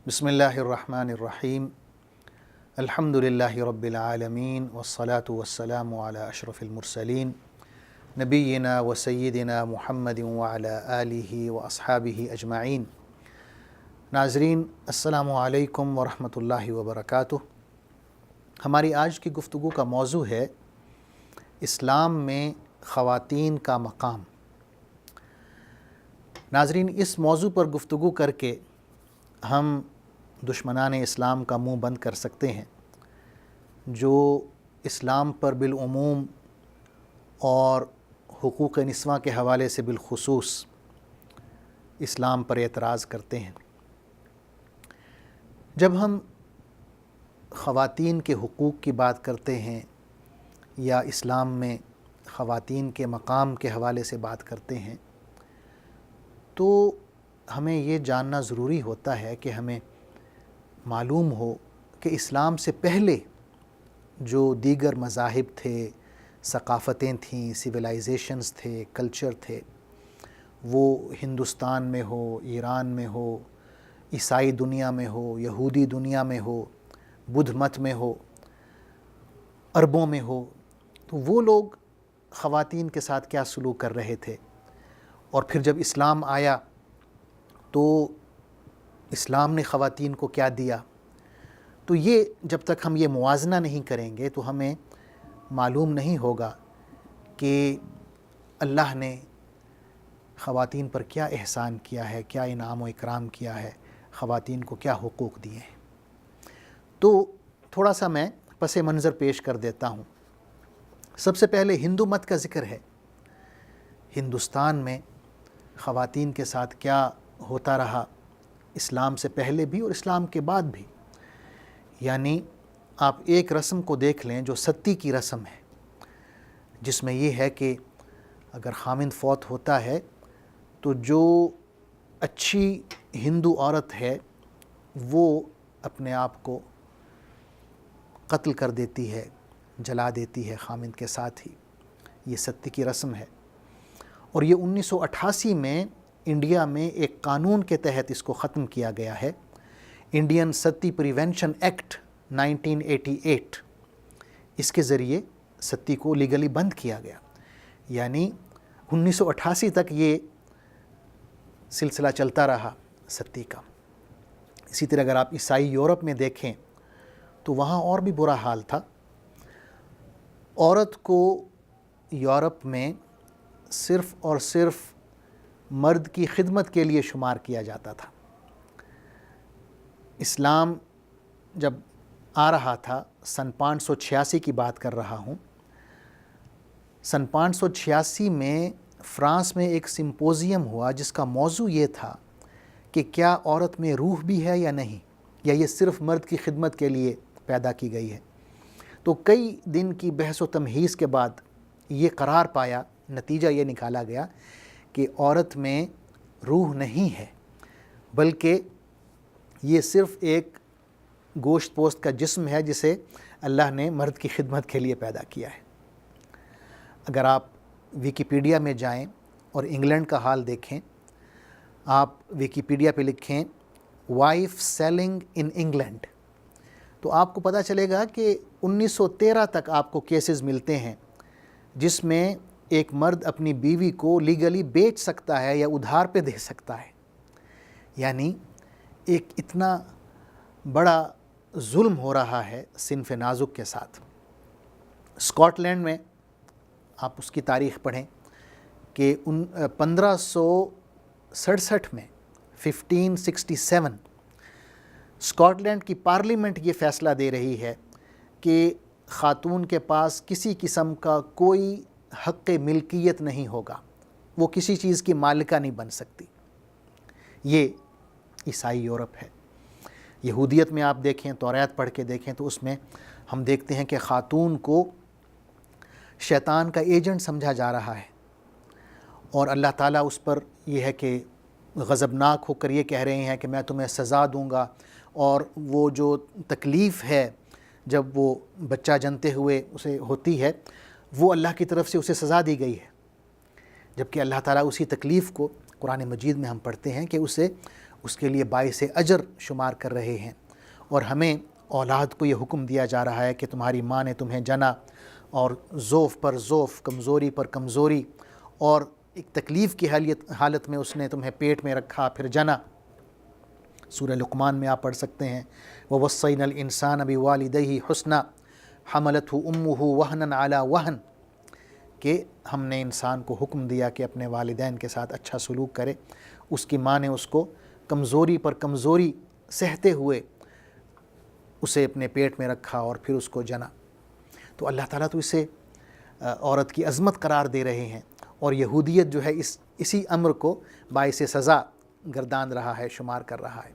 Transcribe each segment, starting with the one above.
بسم اللہ الرحمن الرحیم الحمد للہ رب العالمین والصلاة والسلام علی اشرف المرسلین نبینا و سیدنا محمد وعلی آلہ و اصحابہ اجمعین۔ ناظرین السلام علیکم ورحمۃ اللہ وبرکاتہ۔ ہماری آج کی گفتگو کا موضوع ہے اسلام میں خواتین کا مقام۔ ناظرین، اس موضوع پر گفتگو کر کے ہم دشمنان اسلام کا منہ بند کر سکتے ہیں، جو اسلام پر بالعموم اور حقوق نسواں کے حوالے سے بالخصوص اسلام پر اعتراض کرتے ہیں۔ جب ہم خواتین کے حقوق کی بات کرتے ہیں یا اسلام میں خواتین کے مقام کے حوالے سے بات کرتے ہیں تو ہمیں یہ جاننا ضروری ہوتا ہے کہ ہمیں معلوم ہو کہ اسلام سے پہلے جو دیگر مذاہب تھے، ثقافتیں تھیں، سویلائزیشنز تھے، کلچر تھے، وہ ہندوستان میں ہو، ایران میں ہو، عیسائی دنیا میں ہو، یہودی دنیا میں ہو، بدھ مت میں ہو، عربوں میں ہو، تو وہ لوگ خواتین کے ساتھ کیا سلوک کر رہے تھے، اور پھر جب اسلام آیا تو اسلام نے خواتین کو کیا دیا۔ تو یہ جب تک ہم یہ موازنہ نہیں کریں گے تو ہمیں معلوم نہیں ہوگا کہ اللہ نے خواتین پر کیا احسان کیا ہے، کیا انعام و اکرام کیا ہے، خواتین کو کیا حقوق دیے ہیں۔ تو تھوڑا سا میں پس منظر پیش کر دیتا ہوں۔ سب سے پہلے ہندو مت کا ذکر ہے۔ ہندوستان میں خواتین کے ساتھ کیا ہوتا رہا، اسلام سے پہلے بھی اور اسلام کے بعد بھی۔ یعنی آپ ایک رسم کو دیکھ لیں جو ستی کی رسم ہے، جس میں یہ ہے کہ اگر خامند فوت ہوتا ہے تو جو اچھی ہندو عورت ہے وہ اپنے آپ کو قتل کر دیتی ہے، جلا دیتی ہے خامند کے ساتھ ہی۔ یہ ستی کی رسم ہے، اور یہ 1988 میں انڈیا میں ایک قانون کے تحت اس کو ختم کیا گیا ہے، انڈین ستی پریونشن ایکٹ 1988۔ اس کے ذریعے ستی کو لیگلی بند کیا گیا۔ یعنی 1988 تک یہ سلسلہ چلتا رہا ستی کا۔ اسی طرح اگر آپ عیسائی یورپ میں دیکھیں تو وہاں اور بھی برا حال تھا۔ عورت کو یورپ میں صرف اور صرف مرد کی خدمت کے لیے شمار کیا جاتا تھا۔ اسلام جب آ رہا تھا، سن 586 کی بات کر رہا ہوں، سن 586 میں فرانس میں ایک سمپوزیم ہوا جس کا موضوع یہ تھا کہ کیا عورت میں روح بھی ہے یا نہیں، یا یہ صرف مرد کی خدمت کے لیے پیدا کی گئی ہے۔ تو کئی دن کی بحث و تمہیز کے بعد یہ قرار پایا، نتیجہ یہ نکالا گیا کہ عورت میں روح نہیں ہے، بلکہ یہ صرف ایک گوشت پوست کا جسم ہے جسے اللہ نے مرد کی خدمت کے لیے پیدا کیا ہے۔ اگر آپ ویکیپیڈیا میں جائیں اور انگلینڈ کا حال دیکھیں، آپ ویکیپیڈیا پہ لکھیں وائف سیلنگ ان انگلینڈ، تو آپ کو پتہ چلے گا کہ 1913 تک آپ کو کیسز ملتے ہیں جس میں ایک مرد اپنی بیوی کو لیگلی بیچ سکتا ہے یا ادھار پہ دے سکتا ہے۔ یعنی ایک اتنا بڑا ظلم ہو رہا ہے صنف نازک کے ساتھ۔ اسکاٹ لینڈ میں آپ اس کی تاریخ پڑھیں کہ 1567 میں 1567 اسکاٹ لینڈ کی پارلیمنٹ یہ فیصلہ دے رہی ہے کہ خاتون کے پاس کسی قسم کا کوئی حق ملکیت نہیں ہوگا، وہ کسی چیز کی مالکہ نہیں بن سکتی۔ یہ عیسائی یورپ ہے۔ یہودیت میں آپ دیکھیں، توریت پڑھ کے دیکھیں تو اس میں ہم دیکھتے ہیں کہ خاتون کو شیطان کا ایجنٹ سمجھا جا رہا ہے، اور اللہ تعالیٰ اس پر یہ ہے کہ غضبناک ہو کر یہ کہہ رہے ہیں کہ میں تمہیں سزا دوں گا، اور وہ جو تکلیف ہے جب وہ بچہ جنتے ہوئے اسے ہوتی ہے وہ اللہ کی طرف سے اسے سزا دی گئی ہے، جبکہ اللہ تعالیٰ اسی تکلیف کو قرآن مجید میں ہم پڑھتے ہیں کہ اسے اس کے لیے باعث اجر شمار کر رہے ہیں، اور ہمیں اولاد کو یہ حکم دیا جا رہا ہے کہ تمہاری ماں نے تمہیں جنا اور ضعف پر ضعف، کمزوری پر کمزوری، اور ایک تکلیف کی حالت میں اس نے تمہیں پیٹ میں رکھا پھر جنا۔ سورہ لقمان میں آپ پڑھ سکتے ہیں وَوَصَّيْنَا الْإِنسَانَ بِوَالِدَيْهِ حُسْنًا حَمَلَتْهُ أُمُّهُ وَهْنًا عَلَى وَهْنٍ، کہ ہم نے انسان کو حکم دیا کہ اپنے والدین کے ساتھ اچھا سلوک کرے۔ اس کی ماں نے اس کو کمزوری پر کمزوری سہتے ہوئے اسے اپنے پیٹ میں رکھا اور پھر اس کو جنا۔ تو اللہ تعالیٰ تو اسے عورت کی عظمت قرار دے رہے ہیں، اور یہودیت جو ہے اسی امر کو باعث سزا گردان رہا ہے، شمار کر رہا ہے۔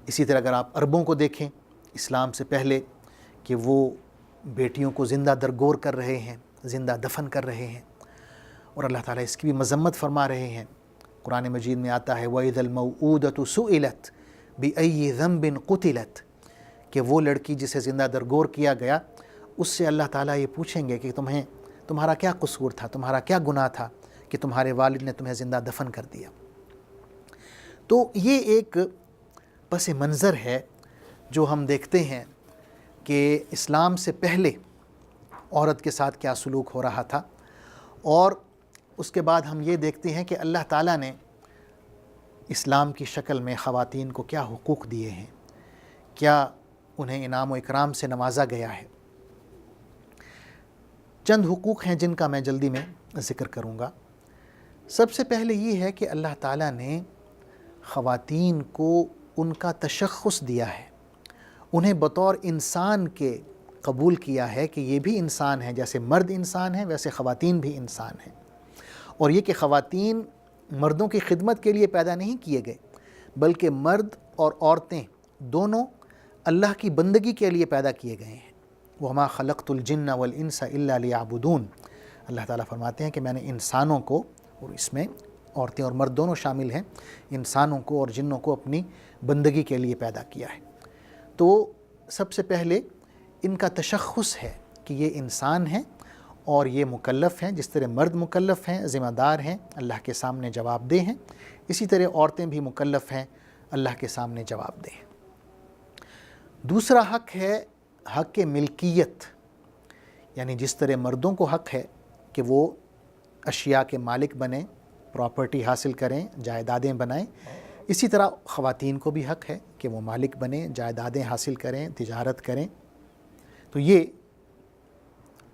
اسی طرح اگر آپ عربوں کو دیکھیں اسلام سے پہلے، کہ وہ بیٹیوں کو زندہ درگور کر رہے ہیں، زندہ دفن کر رہے ہیں، اور اللہ تعالیٰ اس کی بھی مذمت فرما رہے ہیں۔ قرآن مجید میں آتا ہے وَإِذَا الْمَوْءُودَةُ سُئِلَتْ بِأَيِّ ذَنبٍ قُتِلَتْ، کہ وہ لڑکی جسے زندہ درگور کیا گیا، اس سے اللہ تعالیٰ یہ پوچھیں گے کہ تمہارا کیا قصور تھا، تمہارا کیا گناہ تھا کہ تمہارے والد نے تمہیں زندہ دفن کر دیا۔ تو یہ ایک پس منظر ہے جو ہم دیکھتے ہیں کہ اسلام سے پہلے عورت کے ساتھ کیا سلوک ہو رہا تھا، اور اس کے بعد ہم یہ دیکھتے ہیں کہ اللہ تعالیٰ نے اسلام کی شکل میں خواتین کو کیا حقوق دیے ہیں، کیا انہیں انعام و اکرام سے نوازا گیا ہے۔ چند حقوق ہیں جن کا میں جلدی میں ذکر کروں گا۔ سب سے پہلے یہ ہے کہ اللہ تعالیٰ نے خواتین کو ان کا تشخص دیا ہے، انہیں بطور انسان کے قبول کیا ہے کہ یہ بھی انسان ہیں، جیسے مرد انسان ہیں ویسے خواتین بھی انسان ہیں، اور یہ کہ خواتین مردوں کی خدمت کے لیے پیدا نہیں کیے گئے، بلکہ مرد اور عورتیں دونوں اللہ کی بندگی کے لیے پیدا کیے گئے ہیں۔ وَمَا خَلَقْتُ الْجِنَّ وَالْإِنسَ إِلَّا لِيَعْبُدُونَ، اللہ تعالیٰ فرماتے ہیں کہ میں نے انسانوں کو، اور اس میں عورتیں اور مرد دونوں شامل ہیں، انسانوں کو اور جنوں کو اپنی بندگی کے لیے پیدا کیا ہے۔ تو سب سے پہلے ان کا تشخص ہے کہ یہ انسان ہیں اور یہ مکلف ہیں، جس طرح مرد مکلف ہیں، ذمہ دار ہیں، اللہ کے سامنے جواب دہ ہیں، اسی طرح عورتیں بھی مکلف ہیں، اللہ کے سامنے جواب دہ ہیں۔ دوسرا حق ہے حق ملکیت، یعنی جس طرح مردوں کو حق ہے کہ وہ اشیاء کے مالک بنیں، پراپرٹی حاصل کریں، جائیدادیں بنائیں، اسی طرح خواتین کو بھی حق ہے کہ وہ مالک بنیں، جائیدادیں حاصل کریں، تجارت کریں۔ تو یہ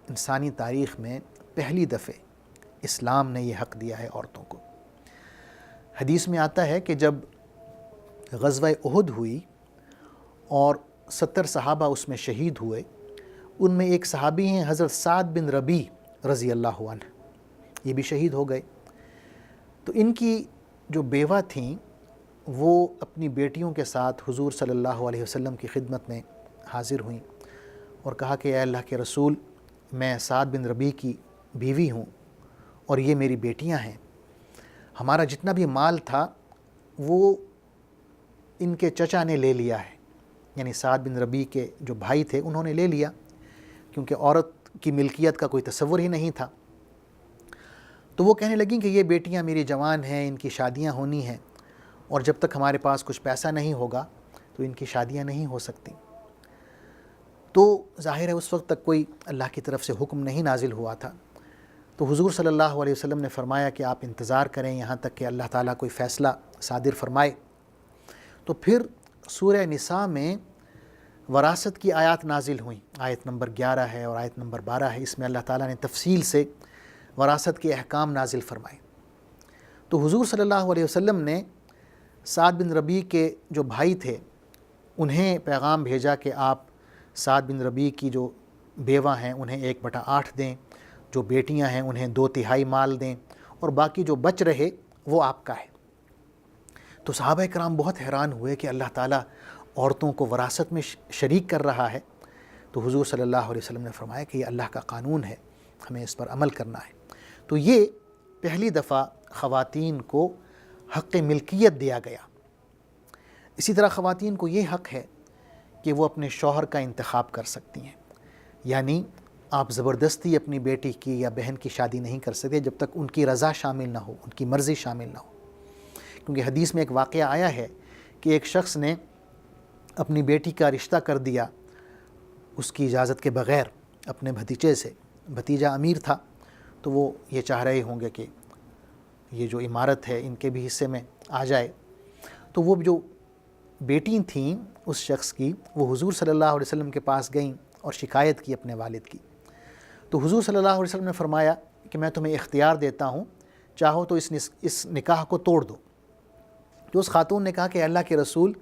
انسانی تاریخ میں پہلی دفعہ اسلام نے یہ حق دیا ہے عورتوں کو۔ حدیث میں آتا ہے کہ جب غزوہ احد ہوئی اور 70 صحابہ اس میں شہید ہوئے، ان میں ایک صحابی ہیں حضرت سعد بن ربیع رضی اللہ عنہ، یہ بھی شہید ہو گئے۔ تو ان کی جو بیوہ تھیں وہ اپنی بیٹیوں کے ساتھ حضور صلی اللہ علیہ وسلم کی خدمت میں حاضر ہوئیں اور کہا کہ اے اللہ کے رسول، میں سعد بن ربیع کی بیوی ہوں اور یہ میری بیٹیاں ہیں، ہمارا جتنا بھی مال تھا وہ ان کے چچا نے لے لیا ہے، یعنی سعد بن ربیع کے جو بھائی تھے انہوں نے لے لیا، کیونکہ عورت کی ملکیت کا کوئی تصور ہی نہیں تھا۔ تو وہ کہنے لگیں کہ یہ بیٹیاں میری جوان ہیں، ان کی شادیاں ہونی ہیں، اور جب تک ہمارے پاس کچھ پیسہ نہیں ہوگا تو ان کی شادیاں نہیں ہو سکتی۔ تو ظاہر ہے اس وقت تک کوئی اللہ کی طرف سے حکم نہیں نازل ہوا تھا، تو حضور صلی اللہ علیہ وسلم نے فرمایا کہ آپ انتظار کریں یہاں تک کہ اللہ تعالیٰ کوئی فیصلہ صادر فرمائے۔ تو پھر سورہ نساء میں وراثت کی آیات نازل ہوئیں، آیت نمبر 11 ہے اور آیت نمبر 12 ہے، اس میں اللہ تعالیٰ نے تفصیل سے وراثت کے احکام نازل فرمائے۔ تو حضور صلی اللہ علیہ وسلم نے سعد بن ربیع کے جو بھائی تھے انہیں پیغام بھیجا کہ آپ سعد بن ربیع کی جو بیوہ ہیں انہیں 1/8 دیں، جو بیٹیاں ہیں انہیں 2/3 مال دیں، اور باقی جو بچ رہے وہ آپ کا ہے۔ تو صحابہ کرام بہت حیران ہوئے کہ اللہ تعالیٰ عورتوں کو وراثت میں شریک کر رہا ہے۔ تو حضور صلی اللہ علیہ وسلم نے فرمایا کہ یہ اللہ کا قانون ہے، ہمیں اس پر عمل کرنا ہے۔ تو یہ پہلی دفعہ خواتین کو حق ملکیت دیا گیا۔ اسی طرح خواتین کو یہ حق ہے کہ وہ اپنے شوہر کا انتخاب کر سکتی ہیں، یعنی آپ زبردستی اپنی بیٹی کی یا بہن کی شادی نہیں کر سکتے جب تک ان کی رضا شامل نہ ہو، ان کی مرضی شامل نہ ہو، کیونکہ حدیث میں ایک واقعہ آیا ہے کہ ایک شخص نے اپنی بیٹی کا رشتہ کر دیا اس کی اجازت کے بغیر اپنے بھتیجے سے. بھتیجا امیر تھا تو وہ یہ چاہ رہے ہوں گے کہ یہ جو عمارت ہے ان کے بھی حصے میں آ جائے. تو وہ جو بیٹی تھیں اس شخص کی وہ حضور صلی اللہ علیہ وسلم کے پاس گئیں اور شکایت کی اپنے والد کی. تو حضور صلی اللہ علیہ وسلم نے فرمایا کہ میں تمہیں اختیار دیتا ہوں, چاہو تو اس نکاح کو توڑ دو. تو اس خاتون نے کہا کہ اللہ کے رسول,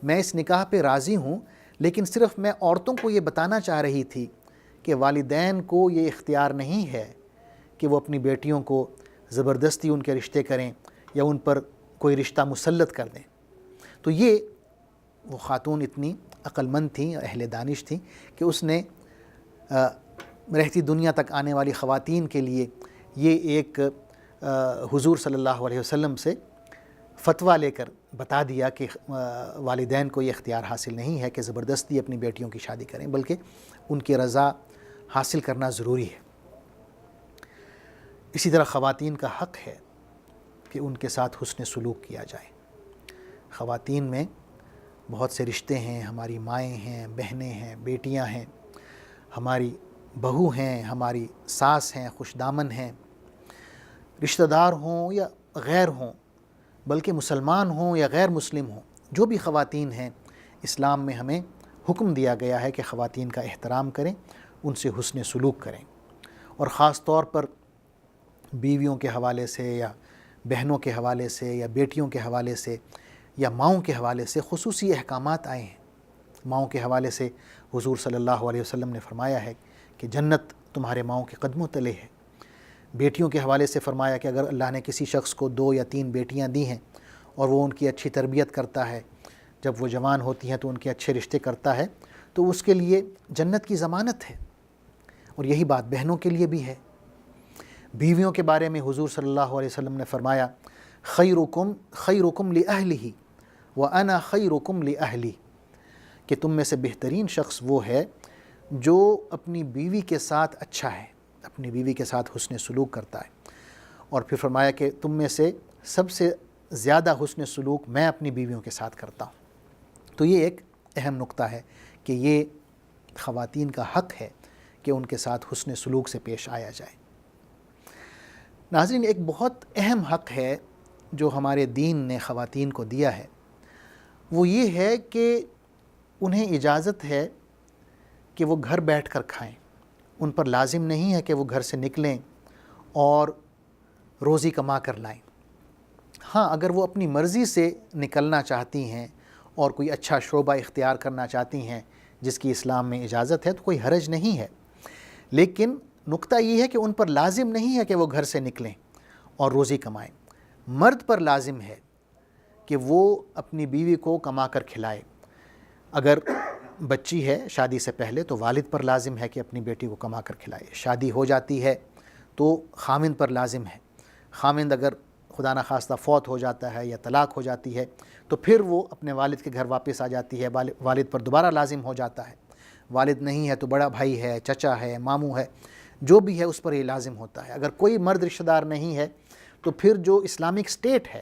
میں اس نکاح پہ راضی ہوں, لیکن صرف میں عورتوں کو یہ بتانا چاہ رہی تھی کہ والدین کو یہ اختیار نہیں ہے کہ وہ اپنی بیٹیوں کو زبردستی ان کے رشتے کریں یا ان پر کوئی رشتہ مسلط کر دیں. تو یہ وہ خاتون اتنی عقل مند تھیں, اہل دانش تھیں کہ اس نے رہتی دنیا تک آنے والی خواتین کے لیے یہ ایک حضور صلی اللہ علیہ وسلم سے فتویٰ لے کر بتا دیا کہ والدین کو یہ اختیار حاصل نہیں ہے کہ زبردستی اپنی بیٹیوں کی شادی کریں, بلکہ ان کی رضا حاصل کرنا ضروری ہے. اسی طرح خواتین کا حق ہے کہ ان کے ساتھ حسن سلوک کیا جائے. خواتین میں بہت سے رشتے ہیں, ہماری مائیں ہیں, بہنیں ہیں, بیٹیاں ہیں, ہماری بہو ہیں, ہماری ساس ہیں, خوش دامن ہیں, رشتہ دار ہوں یا غیر ہوں, بلکہ مسلمان ہوں یا غیر مسلم ہوں, جو بھی خواتین ہیں اسلام میں ہمیں حکم دیا گیا ہے کہ خواتین کا احترام کریں, ان سے حسن سلوک کریں. اور خاص طور پر بیویوں کے حوالے سے یا بہنوں کے حوالے سے یا بیٹیوں کے حوالے سے یا ماؤں کے حوالے سے خصوصی احکامات آئے ہیں. ماؤں کے حوالے سے حضور صلی اللہ علیہ وسلم نے فرمایا ہے کہ جنت تمہارے ماؤں کے قدموں تلے ہے. بیٹیوں کے حوالے سے فرمایا کہ اگر اللہ نے کسی شخص کو 2 یا 3 بیٹیاں دی ہیں اور وہ ان کی اچھی تربیت کرتا ہے, جب وہ جوان ہوتی ہیں تو ان کے اچھے رشتے کرتا ہے, تو اس کے لیے جنت کی ضمانت ہے. اور یہی بات بہنوں کے لیے بھی ہے. بیویوں کے بارے میں حضور صلی اللہ علیہ وسلم نے فرمایا خیرکم لأہلہ وأنا خیرکم لأہلی, کہ تم میں سے بہترین شخص وہ ہے جو اپنی بیوی کے ساتھ اچھا ہے, اپنی بیوی کے ساتھ حسن سلوک کرتا ہے. اور پھر فرمایا کہ تم میں سے سب سے زیادہ حسن سلوک میں اپنی بیویوں کے ساتھ کرتا ہوں. تو یہ ایک اہم نقطہ ہے کہ یہ خواتین کا حق ہے کہ ان کے ساتھ حسن سلوک سے پیش آیا جائے. ناظرین, ایک بہت اہم حق ہے جو ہمارے دین نے خواتین کو دیا ہے, وہ یہ ہے کہ انہیں اجازت ہے کہ وہ گھر بیٹھ کر کھائیں. ان پر لازم نہیں ہے کہ وہ گھر سے نکلیں اور روزی کما کر لائیں. ہاں, اگر وہ اپنی مرضی سے نکلنا چاہتی ہیں اور کوئی اچھا شعبہ اختیار کرنا چاہتی ہیں جس کی اسلام میں اجازت ہے, تو کوئی حرج نہیں ہے. لیکن نقطہ یہ ہے کہ ان پر لازم نہیں ہے کہ وہ گھر سے نکلیں اور روزی کمائیں. مرد پر لازم ہے کہ وہ اپنی بیوی کو کما کر کھلائے. اگر بچی ہے شادی سے پہلے تو والد پر لازم ہے کہ اپنی بیٹی کو کما کر کھلائے. شادی ہو جاتی ہے تو خامند پر لازم ہے. خامند اگر خدا نخواستہ فوت ہو جاتا ہے یا طلاق ہو جاتی ہے تو پھر وہ اپنے والد کے گھر واپس آ جاتی ہے, والد پر دوبارہ لازم ہو جاتا ہے. والد نہیں ہے تو بڑا بھائی ہے, چچا ہے, ماموں ہے, جو بھی ہے اس پر یہ لازم ہوتا ہے. اگر کوئی مرد رشتہ دار نہیں ہے تو پھر جو اسلامک اسٹیٹ ہے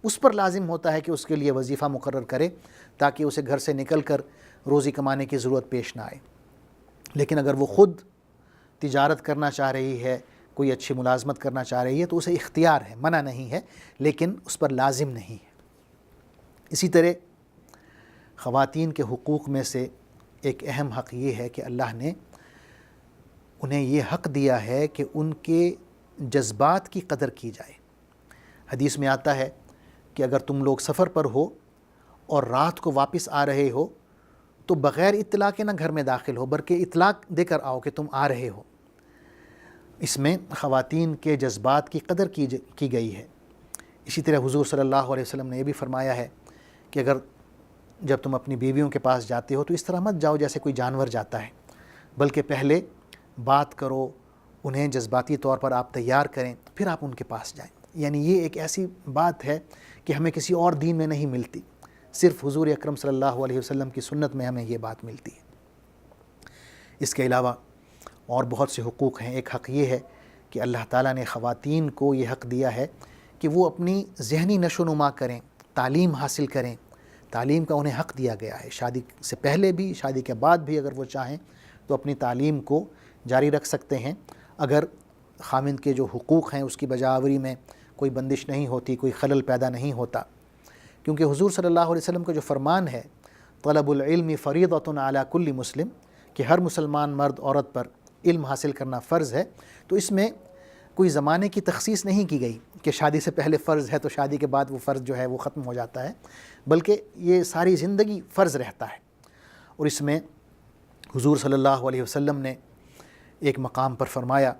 اس پر لازم ہوتا ہے کہ اس کے لیے وظیفہ مقرر کرے تاکہ اسے گھر سے نکل کر روزی کمانے کی ضرورت پیش نہ آئے. لیکن اگر وہ خود تجارت کرنا چاہ رہی ہے, کوئی اچھی ملازمت کرنا چاہ رہی ہے, تو اسے اختیار ہے, منع نہیں ہے, لیکن اس پر لازم نہیں ہے. اسی طرح خواتین کے حقوق میں سے ایک اہم حق یہ ہے کہ اللہ نے انہیں یہ حق دیا ہے کہ ان کے جذبات کی قدر کی جائے. حدیث میں آتا ہے کہ اگر تم لوگ سفر پر ہو اور رات کو واپس آ رہے ہو تو بغیر اطلاع کے نہ گھر میں داخل ہو, بلکہ اطلاع دے کر آؤ کہ تم آ رہے ہو. اس میں خواتین کے جذبات کی قدر کی گئی ہے. اسی طرح حضور صلی اللہ علیہ وسلم نے یہ بھی فرمایا ہے کہ اگر جب تم اپنی بیویوں کے پاس جاتے ہو تو اس طرح مت جاؤ جیسے کوئی جانور جاتا ہے, بلکہ پہلے بات کرو, انہیں جذباتی طور پر آپ تیار کریں, پھر آپ ان کے پاس جائیں. یعنی یہ ایک ایسی بات ہے کہ ہمیں کسی اور دین میں نہیں ملتی, صرف حضور اکرم صلی اللہ علیہ وسلم کی سنت میں ہمیں یہ بات ملتی ہے. اس کے علاوہ اور بہت سے حقوق ہیں. ایک حق یہ ہے کہ اللہ تعالیٰ نے خواتین کو یہ حق دیا ہے کہ وہ اپنی ذہنی نشو و نما کریں، تعلیم حاصل کریں۔ تعلیم کا انہیں حق دیا گیا ہے، شادی سے پہلے بھی، شادی کے بعد بھی اگر وہ چاہیں تو اپنی تعلیم کو جاری رکھ سکتے ہیں، اگر خاوند کے جو حقوق ہیں اس کی بجاوری میں کوئی بندش نہیں ہوتی، کوئی خلل پیدا نہیں ہوتا، کیونکہ حضور صلی اللہ علیہ وسلم کا جو فرمان ہے طلب العلم فریضۃ علی کل مسلم، کہ ہر مسلمان مرد عورت پر علم حاصل کرنا فرض ہے، تو اس میں کوئی زمانے کی تخصیص نہیں کی گئی کہ شادی سے پہلے فرض ہے تو شادی کے بعد وہ فرض جو ہے وہ ختم ہو جاتا ہے، بلکہ یہ ساری زندگی فرض رہتا ہے۔ اور اس میں حضور صلی اللہ علیہ وسلم نے ایک مقام پر فرمایا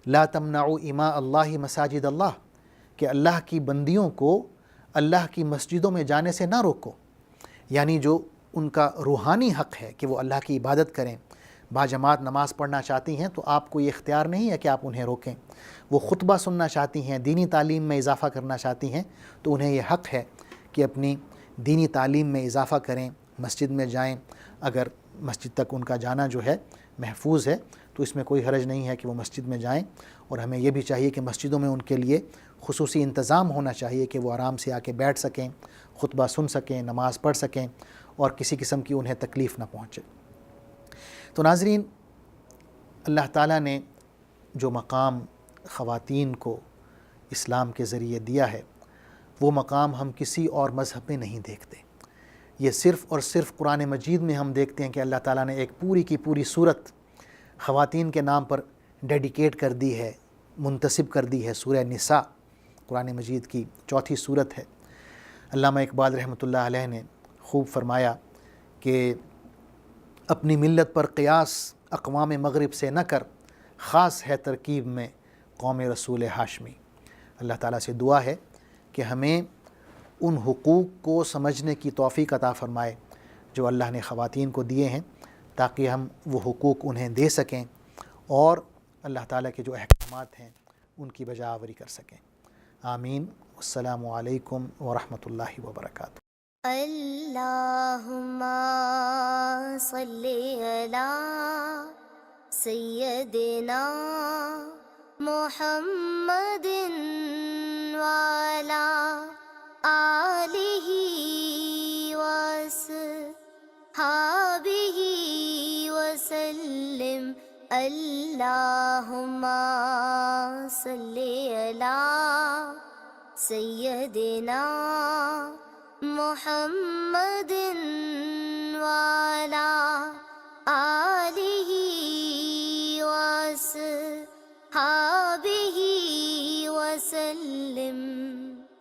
لا تمنعوا اماء اللہ مساجد اللہ، کہ اللہ کی بندیوں کو اللہ کی مسجدوں میں جانے سے نہ روکو، یعنی جو ان کا روحانی حق ہے کہ وہ اللہ کی عبادت کریں، باجماعت نماز پڑھنا چاہتی ہیں تو آپ کو یہ اختیار نہیں ہے کہ آپ انہیں روکیں، وہ خطبہ سننا چاہتی ہیں، دینی تعلیم میں اضافہ کرنا چاہتی ہیں تو انہیں یہ حق ہے کہ اپنی دینی تعلیم میں اضافہ کریں، مسجد میں جائیں، اگر مسجد تک ان کا جانا جو ہے محفوظ ہے تو اس میں کوئی حرج نہیں ہے کہ وہ مسجد میں جائیں۔ اور ہمیں یہ بھی چاہیے کہ مسجدوں میں ان کے لیے خصوصی انتظام ہونا چاہیے کہ وہ آرام سے آ کے بیٹھ سکیں، خطبہ سن سکیں، نماز پڑھ سکیں اور کسی قسم کی انہیں تکلیف نہ پہنچے۔ تو ناظرین، اللہ تعالیٰ نے جو مقام خواتین کو اسلام کے ذریعے دیا ہے وہ مقام ہم کسی اور مذہب میں نہیں دیکھتے، یہ صرف اور صرف قرآن مجید میں ہم دیکھتے ہیں کہ اللہ تعالیٰ نے ایک پوری کی پوری صورت خواتین کے نام پر ڈیڈیکیٹ کر دی ہے، منتسب کر دی ہے۔ سورہ نساء قرآن مجید کی 4تھی صورت ہے۔ علامہ اقبال رحمۃ اللہ علیہ نے خوب فرمایا کہ اپنی ملت پر قیاس اقوام مغرب سے نہ کر، خاص ہے ترکیب میں قوم رسول ہاشمی۔ اللہ تعالیٰ سے دعا ہے کہ ہمیں ان حقوق کو سمجھنے کی توفیق عطا فرمائے جو اللہ نے خواتین کو دیے ہیں، تاکہ ہم وہ حقوق انہیں دے سکیں اور اللہ تعالیٰ کے جو احکامات ہیں ان کی بجا آوری کر سکیں۔ آمین۔ السلام علیکم ورحمۃ اللہ وبرکاتہ۔ اللہم صلی علی سیدنا محمد وعلی آلہ وصحبہ وسلم۔ اللہم صلی علی سیدنا محمد